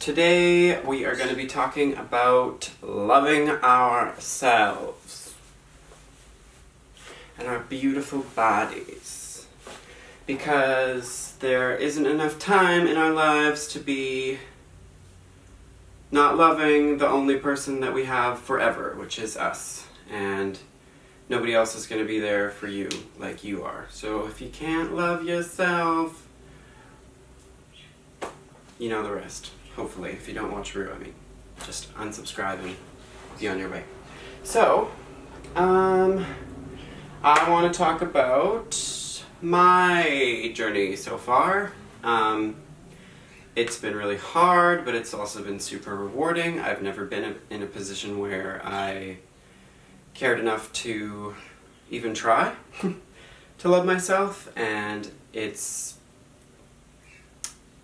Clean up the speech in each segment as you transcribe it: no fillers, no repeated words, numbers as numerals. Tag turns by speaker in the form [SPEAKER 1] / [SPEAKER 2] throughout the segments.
[SPEAKER 1] Today we are going to be talking about loving ourselves and our beautiful bodies, because there isn't enough time in our lives to be not loving the only person that we have forever, which is us, and nobody else is going to be there for you like you are. So if you can't love yourself, you know the rest. Hopefully, if you don't watch Rue, just unsubscribe and be on your way. So, I want to talk about my journey so far. It's been really hard, but it's also been super rewarding. I've never been in a position where I cared enough to even try to love myself, and it's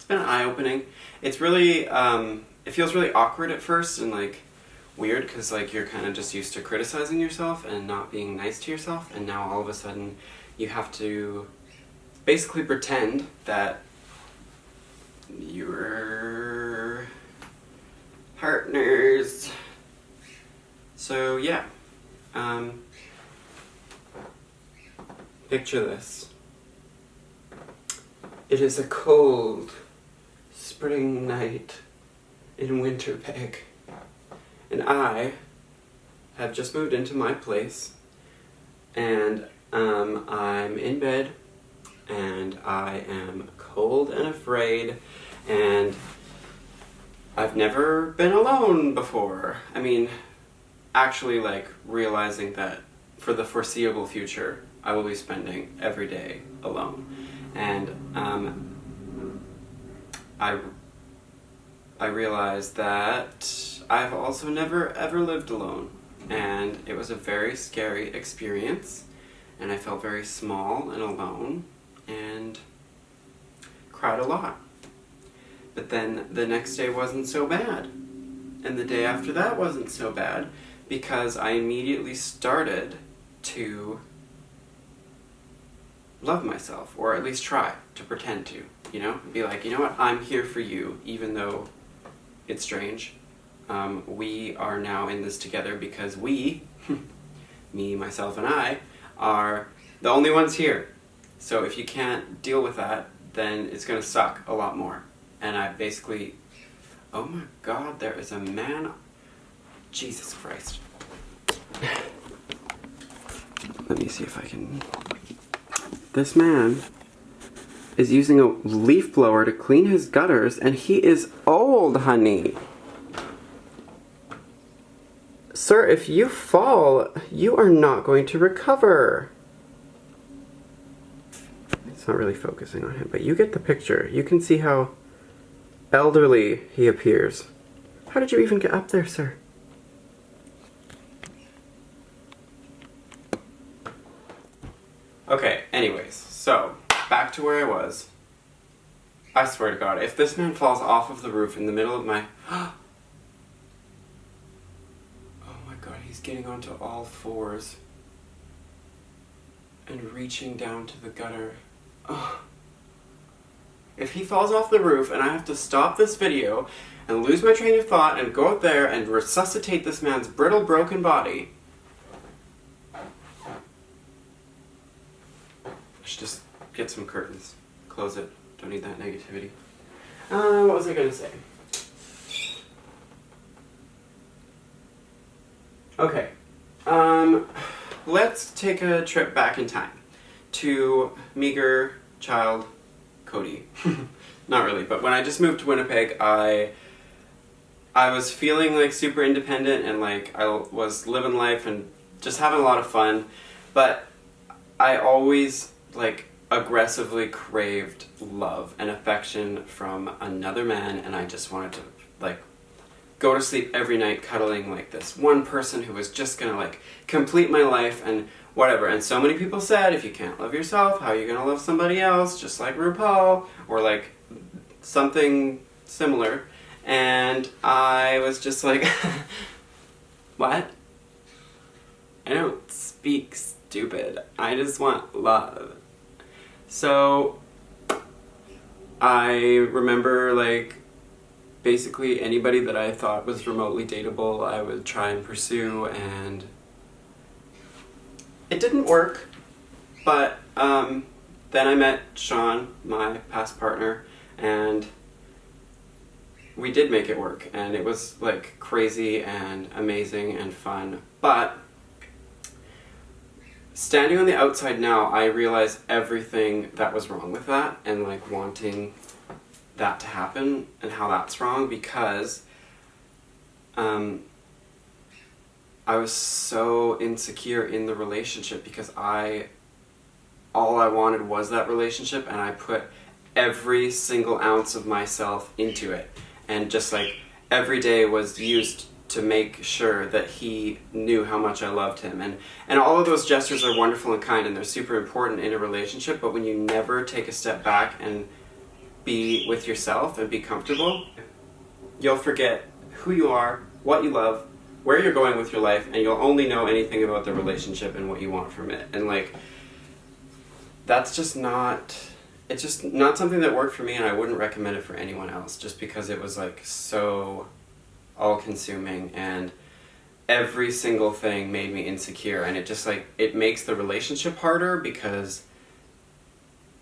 [SPEAKER 1] been eye-opening. It's really, it feels really awkward at first and weird, because you're kind of just used to criticizing yourself and not being nice to yourself, and now all of a sudden you have to basically pretend that you're partners. So yeah, picture this. It is a cold spring night in Winnipeg, and I have just moved into my place, and I'm in bed, and I am cold and afraid, and I've never been alone before. Actually realizing that for the foreseeable future I will be spending every day alone, and I realized that I've also never ever lived alone, and it was a very scary experience, and I felt very small and alone and cried a lot. But then the next day wasn't so bad, and the day after that wasn't so bad, because I immediately started to love myself, or at least try to pretend to, be like, you know what, I'm here for you, even though it's strange. We are now in this together because we, me, myself, and I, are the only ones here. So if you can't deal with that, then it's going to suck a lot more. And I basically, oh my god, there is a man, Jesus Christ. Let me see if I can, this man is using a leaf blower to clean his gutters, and he is old, honey. Sir, if you fall, you are not going to recover. It's not really focusing on him, but you get the picture. You can see how elderly he appears. How did you even get up there, sir? Okay, anyways, so back to where I was. I swear to God, if this man falls off of the roof in the middle of my... Oh my god, he's getting onto all fours and reaching down to the gutter. Oh. If he falls off the roof and I have to stop this video and lose my train of thought and go out there and resuscitate this man's brittle, broken body... I should just get some curtains. Close it. Don't need that negativity. What was I going to say? Okay. Let's take a trip back in time to meager child Cody. Not really, but when I just moved to Winnipeg, I was feeling super independent, and I was living life and just having a lot of fun, but I always aggressively craved love and affection from another man, and I just wanted to go to sleep every night cuddling this one person who was just gonna complete my life and whatever. And so many people said, if you can't love yourself, how are you gonna love somebody else, just like RuPaul, or something similar. And I was just what? I don't speak stupid. I just want love. So I remember basically anybody that I thought was remotely dateable, I would try and pursue, and it didn't work. But then I met Sean, my past partner, and we did make it work, and it was like crazy and amazing and fun. But standing on the outside now, I realize everything that was wrong with that, and like wanting that to happen and how that's wrong, because I was so insecure in the relationship, because all I wanted was that relationship, and I put every single ounce of myself into it, and just like every day was used to make sure that he knew how much I loved him. And all of those gestures are wonderful and kind, and they're super important in a relationship, but when you never take a step back and be with yourself and be comfortable, you'll forget who you are, what you love, where you're going with your life, and you'll only know anything about the relationship and what you want from it. And like, it's just not something that worked for me, and I wouldn't recommend it for anyone else, just because it was like so all-consuming, and every single thing made me insecure, and it just like, it makes the relationship harder, because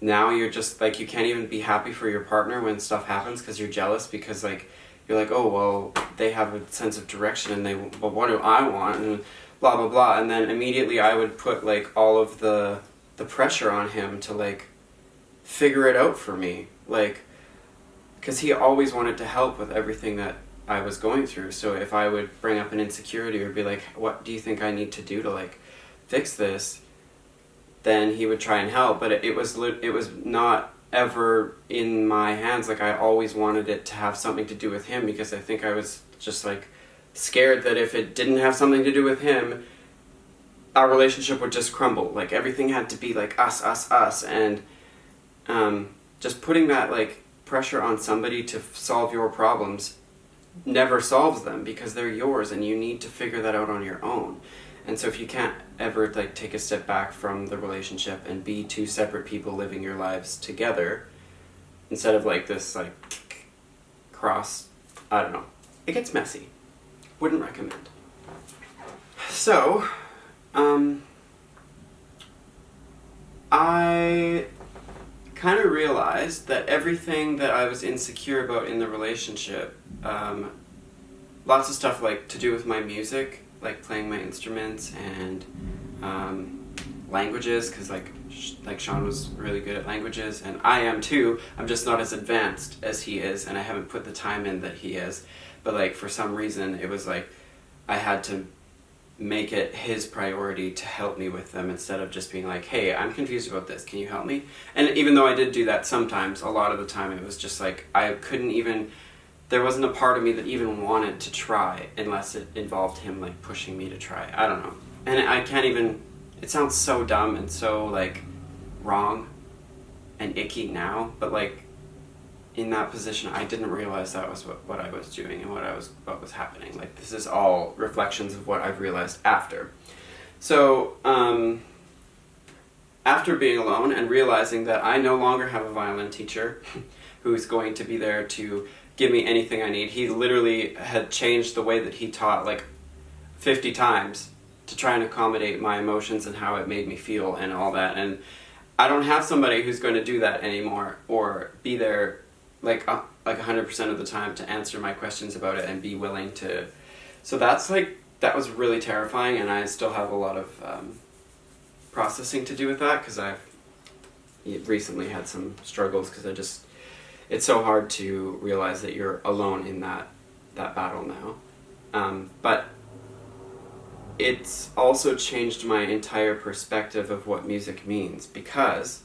[SPEAKER 1] now you're just like, you can't even be happy for your partner when stuff happens, because you're jealous, because like, you're like, oh, well, they have a sense of direction, and but what do I want, and blah blah blah. And then immediately I would put like all of the pressure on him to like figure it out for me, like, because he always wanted to help with everything that I was going through. So if I would bring up an insecurity or be like, what do you think I need to do to like fix this, then he would try and help. But it was not ever in my hands. Like, I always wanted it to have something to do with him, because I think I was just like scared that if it didn't have something to do with him, our relationship would just crumble. Like, everything had to be like us, and just putting that like pressure on somebody to solve your problems never solves them, because they're yours and you need to figure that out on your own. And so if you can't ever like take a step back from the relationship and be two separate people living your lives together, instead of like this like cross, I don't know, it gets messy. Wouldn't recommend. So I kind of realized that everything that I was insecure about in the relationship, lots of stuff like to do with my music, like playing my instruments, and languages, because like Sean was really good at languages, and I am too. I'm just not as advanced as he is, and I haven't put the time in that he is. But like, for some reason, it was like I had to make it his priority to help me with them, instead of just being like, hey, I'm confused about this, can you help me? And even though I did do that sometimes, a lot of the time it was just like, I couldn't even, there wasn't a part of me that even wanted to try unless it involved him like pushing me to try. I don't know. And I can't even, it sounds so dumb and so like wrong and icky now, but like in that position I didn't realize that was what I was doing and what was happening. Like, this is all reflections of what I've realized after. So after being alone and realizing that I no longer have a violin teacher who's going to be there to give me anything I need. He literally had changed the way that he taught like 50 times to try and accommodate my emotions and how it made me feel and all that. And I don't have somebody who's going to do that anymore, or be there like 100% of the time to answer my questions about it and be willing to. So that was really terrifying, and I still have a lot of processing to do with that, because I've recently had some struggles, because it's so hard to realize that you're alone in that battle now. But it's also changed my entire perspective of what music means, because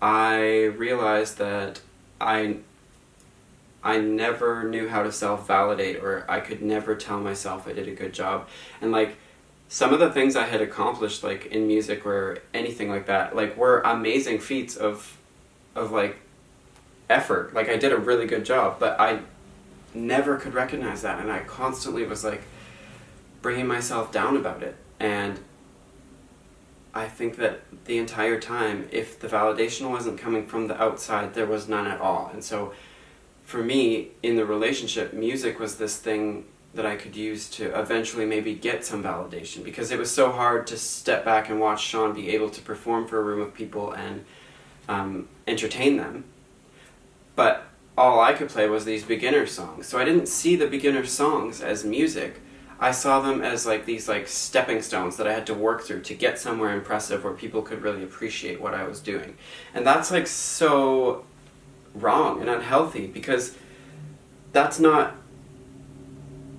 [SPEAKER 1] I realized that I never knew how to self-validate, or I could never tell myself I did a good job. And like, some of the things I had accomplished like in music or anything like that, like, were amazing feats of like effort. Like, I did a really good job, but I never could recognize that, and I constantly was like bringing myself down about it. And I think that the entire time, if the validation wasn't coming from the outside, there was none at all. And so for me, in the relationship, music was this thing that I could use to eventually maybe get some validation, because it was so hard to step back and watch Sean be able to perform for a room of people and entertain them. But all I could play was these beginner songs. So I didn't see the beginner songs as music. I saw them as like these like stepping stones that I had to work through to get somewhere impressive where people could really appreciate what I was doing. And that's like so wrong and unhealthy, because that's not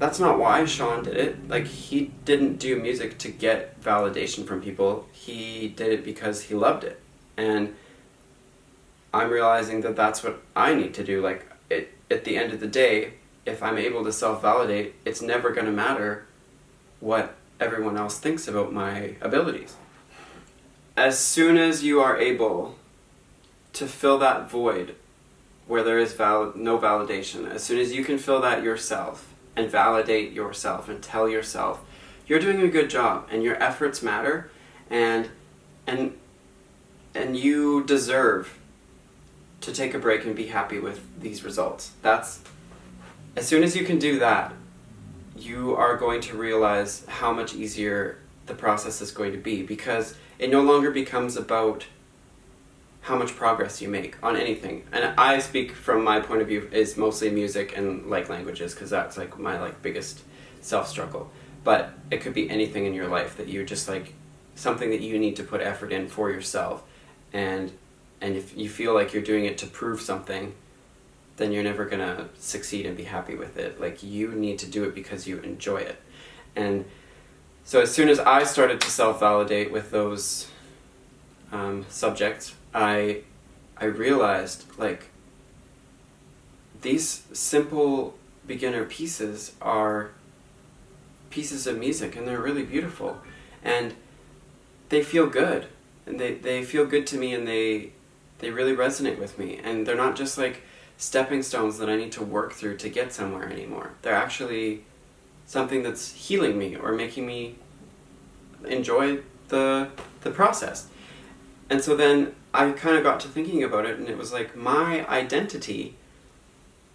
[SPEAKER 1] why Sean did it. Like, he didn't do music to get validation from people. He did it because he loved it. And I'm realizing that that's what I need to do. Like, at the end of the day, if I'm able to self-validate, it's never going to matter what everyone else thinks about my abilities. As soon as you are able to fill that void where there is no validation, as soon as you can fill that yourself and validate yourself and tell yourself you're doing a good job and your efforts matter, and you deserve to take a break and be happy with these results. As soon as you can do that, you are going to realize how much easier the process is going to be, because it no longer becomes about how much progress you make on anything. And I speak from my point of view is mostly music and like languages, because that's like my like biggest self-struggle. But it could be anything in your life that you're just like something that you need to put effort in for yourself, and if you feel like you're doing it to prove something, then you're never gonna succeed and be happy with it. Like, you need to do it because you enjoy it. And so as soon as I started to self-validate with those subjects, I realized, like, these simple beginner pieces are pieces of music, and they're really beautiful, and they feel good, and they feel good to me, and they really resonate with me, and they're not just like stepping stones that I need to work through to get somewhere anymore. They're actually something that's healing me or making me enjoy the process. And so then I kind of got to thinking about it, and it was like, my identity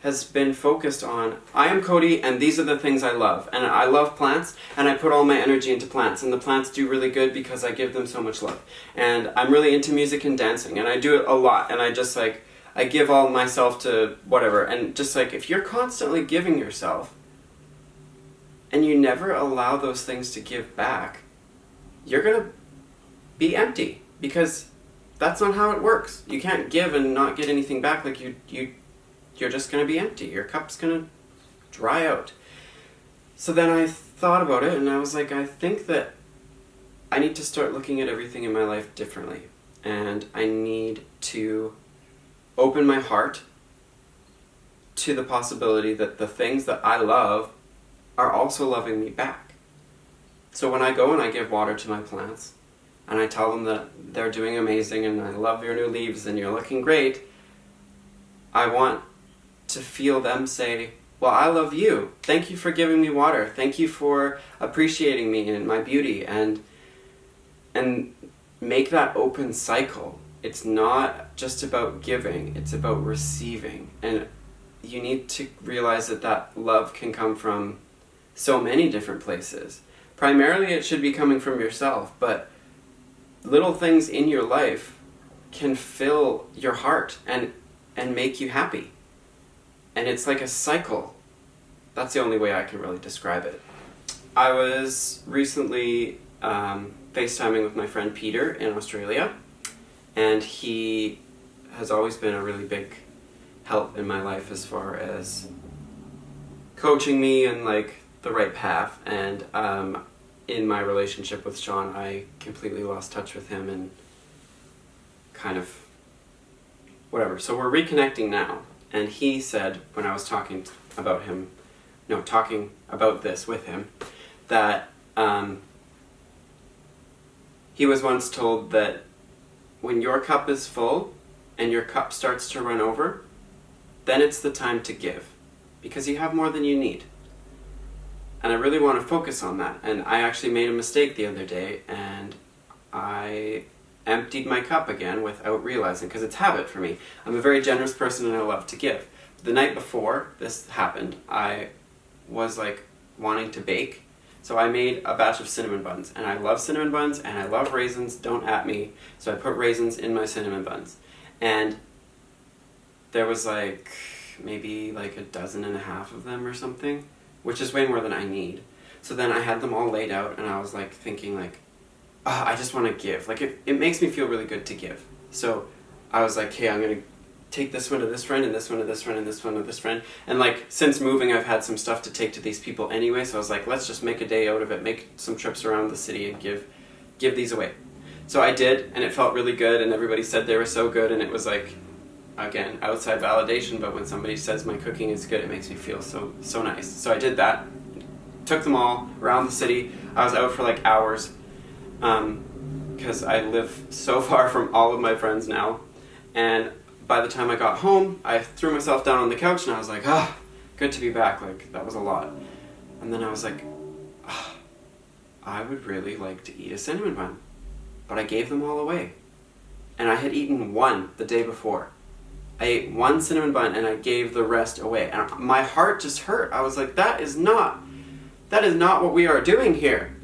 [SPEAKER 1] has been focused on, I am Cody, and these are the things I love. And I love plants, and I put all my energy into plants, and the plants do really good because I give them so much love. And I'm really into music and dancing, and I do it a lot, and I just like, I give all myself to whatever. And just like, if you're constantly giving yourself, and you never allow those things to give back, you're gonna be empty, because that's not how it works. You can't give and not get anything back. Like, you're just going to be empty. Your cup's going to dry out. So then I thought about it, and I was like, I think that I need to start looking at everything in my life differently. And I need to open my heart to the possibility that the things that I love are also loving me back. So when I go and I give water to my plants, and I tell them that they're doing amazing, and I love your new leaves, and you're looking great, I want to feel them say, well, I love you. Thank you for giving me water. Thank you for appreciating me and my beauty, and make that open cycle. It's not just about giving, it's about receiving. And you need to realize that love can come from so many different places. Primarily it should be coming from yourself, but little things in your life can fill your heart and make you happy. And it's like a cycle. That's the only way I can really describe it. I was recently FaceTiming with my friend Peter in Australia, and he has always been a really big help in my life as far as coaching me in like the right path. And in my relationship with Sean, I completely lost touch with him and kind of whatever. So we're reconnecting now. And he said, when I was talking about this with him, that he was once told that when your cup is full and your cup starts to run over, then it's the time to give, because you have more than you need. And I really want to focus on that. And I actually made a mistake the other day, and I emptied my cup again without realizing, because it's habit for me. I'm a very generous person and I love to give. the night before this happened, I was like wanting to bake. So I made a batch of cinnamon buns, and I love cinnamon buns and I love raisins, don't at me. So I put raisins in my cinnamon buns. And there was like maybe like 12.5 of them or something, which is way more than I need. So then I had them all laid out, and I was like thinking like, oh, I just want to give. Like it makes me feel really good to give. So I was like, hey, I'm going to take this one to this friend, and this one to this friend, and this one to this friend. And like, since moving, I've had some stuff to take to these people anyway, so I was like, let's just make a day out of it, make some trips around the city and give these away. So I did, and it felt really good, and everybody said they were so good, and it was like, again, outside validation, but when somebody says my cooking is good, it makes me feel so nice. So I did that, took them all around the city. I was out for like hours, because I live so far from all of my friends now, and by the time I got home, I threw myself down on the couch and I was like, good to be back. Like, that was a lot. And then I was like, I would really like to eat a cinnamon bun. But I gave them all away. And I had eaten one the day before. I ate one cinnamon bun and I gave the rest away. And my heart just hurt. I was like, that is not what we are doing here.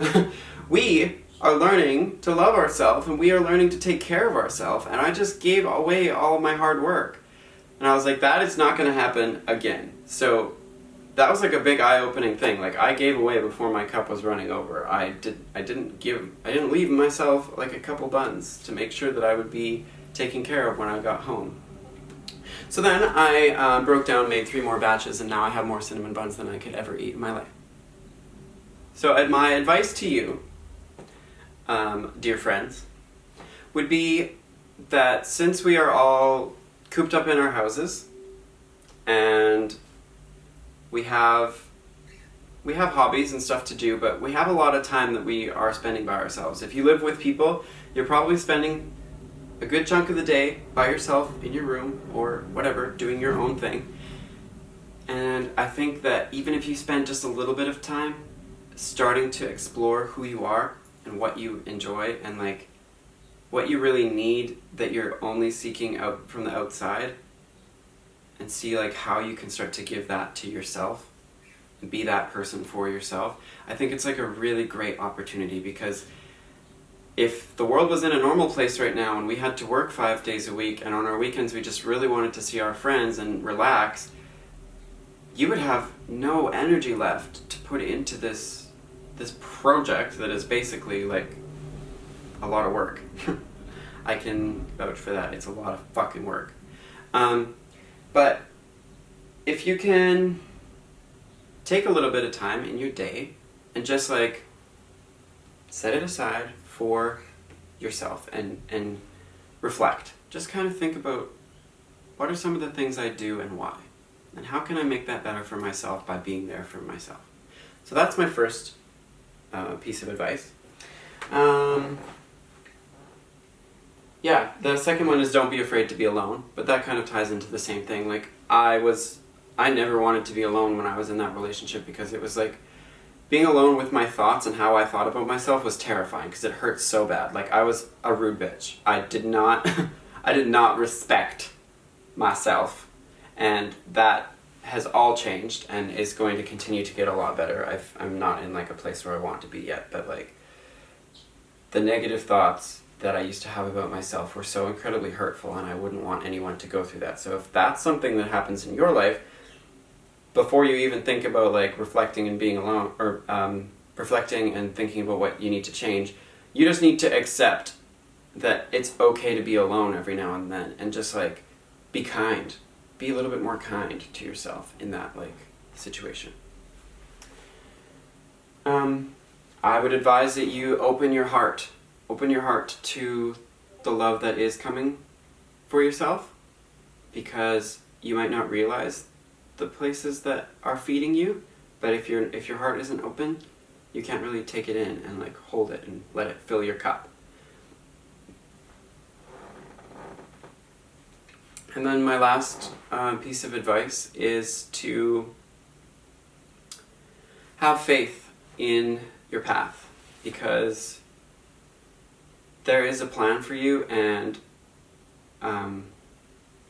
[SPEAKER 1] We are learning to love ourselves, and we are learning to take care of ourselves, and I just gave away all of my hard work. And I was like, that is not going to happen again. So that was like a big eye-opening thing. Like, I gave away before my cup was running over. I didn't leave myself like a couple buns to make sure that I would be taken care of when I got home. So then I broke down, made 3 more batches, and now I have more cinnamon buns than I could ever eat in my life. So my advice to you, dear friends, would be that since we are all cooped up in our houses and we have hobbies and stuff to do, but we have a lot of time that we are spending by ourselves. If you live with people, you're probably spending a good chunk of the day by yourself in your room or whatever, doing your own thing. And I think that even if you spend just a little bit of time starting to explore who you are and what you enjoy and like what you really need that you're only seeking out from the outside, and see like how you can start to give that to yourself and be that person for yourself, I think it's like a really great opportunity. Because if the world was in a normal place right now and we had to work 5 days a week, and on our weekends we just really wanted to see our friends and relax, you would have no energy left to put into this project that is basically like a lot of work. I can vouch for that. It's a lot of fucking work. But if you can take a little bit of time in your day and just like set it aside for yourself and reflect. Just kind of think about, what are some of the things I do and why? And how can I make that better for myself by being there for myself? So that's my first piece of advice. Yeah, the second one is don't be afraid to be alone, but that kind of ties into the same thing. Like, I never wanted to be alone when I was in that relationship, because it was like, being alone with my thoughts and how I thought about myself was terrifying, because it hurt so bad. Like, I was a rude bitch. I did not respect myself, and that has all changed and is going to continue to get a lot better. I'm not in like a place where I want to be yet, but like, the negative thoughts that I used to have about myself were so incredibly hurtful, and I wouldn't want anyone to go through that. So if that's something that happens in your life, before you even think about like reflecting and being alone, or reflecting and thinking about what you need to change, you just need to accept that it's okay to be alone every now and then, and just like be kind. Be a little bit more kind to yourself in that like situation. I would advise that you open your heart to the love that is coming for yourself, because you might not realize the places that are feeding you, but if your heart isn't open, you can't really take it in and like hold it and let it fill your cup. And then my last piece of advice is to have faith in your path, because there is a plan for you, and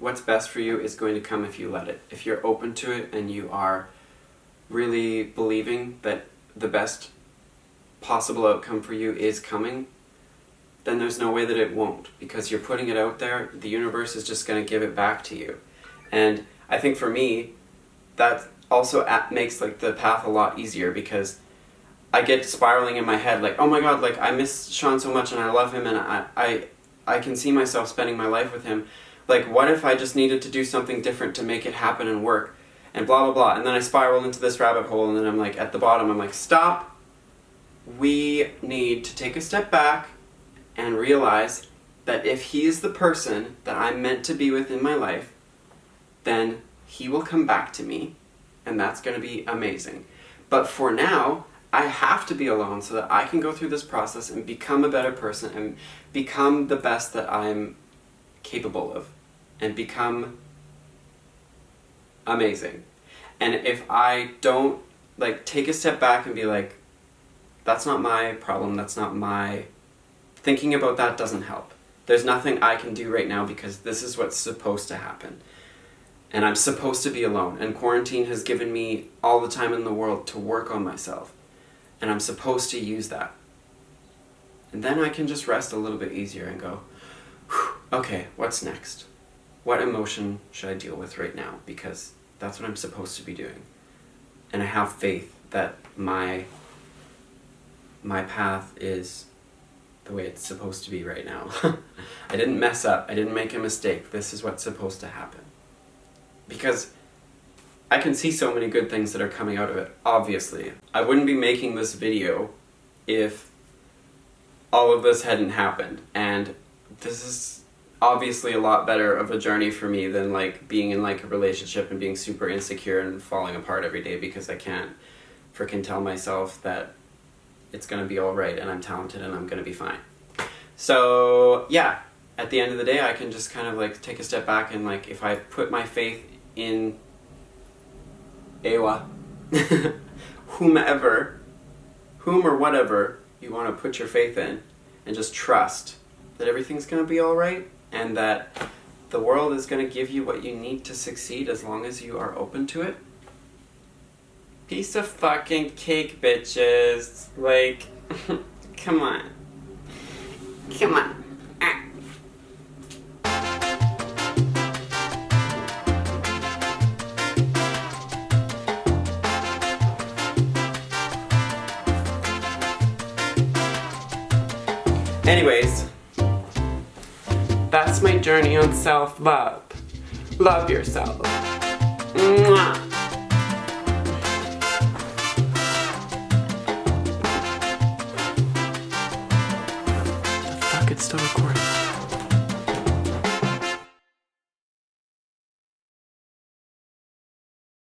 [SPEAKER 1] what's best for you is going to come if you let it. If you're open to it and you are really believing that the best possible outcome for you is coming, then there's no way that it won't, because you're putting it out there. The universe is just going to give it back to you. And I think for me, that also makes like the path a lot easier, because I get spiraling in my head like, oh my god, like I miss Sean so much and I love him and I can see myself spending my life with him. Like, what if I just needed to do something different to make it happen and work? And blah blah blah. And then I spiral into this rabbit hole, and then I'm like, at the bottom, I'm like, stop. We need to take a step back and realize that if he is the person that I'm meant to be with in my life, then he will come back to me, and that's going to be amazing. But for now, I have to be alone so that I can go through this process and become a better person and become the best that I'm capable of and become amazing. And if I don't like take a step back and be like, that's not my problem, that's not my... Thinking about that doesn't help. There's nothing I can do right now because this is what's supposed to happen. And I'm supposed to be alone. And quarantine has given me all the time in the world to work on myself. And I'm supposed to use that. And then I can just rest a little bit easier and go, okay, what's next? What emotion should I deal with right now? Because that's what I'm supposed to be doing. And I have faith that my path is the way it's supposed to be right now. I didn't mess up. I didn't make a mistake. This is what's supposed to happen. Because I can see so many good things that are coming out of it, obviously. I wouldn't be making this video if all of this hadn't happened. And this is obviously a lot better of a journey for me than like being in like a relationship and being super insecure and falling apart every day because I can't freaking tell myself that it's gonna be alright and I'm talented and I'm gonna be fine. So yeah, at the end of the day I can just kind of like take a step back and like if I put my faith in Ewa, whom or whatever you want to put your faith in, and just trust that everything's gonna be alright and that the world is gonna give you what you need to succeed as long as you are open to it. Piece of fucking cake, bitches. Like, come on. Come on. Ah. Anyways, that's my journey on self-love. Love yourself. Mwah. It's still recording.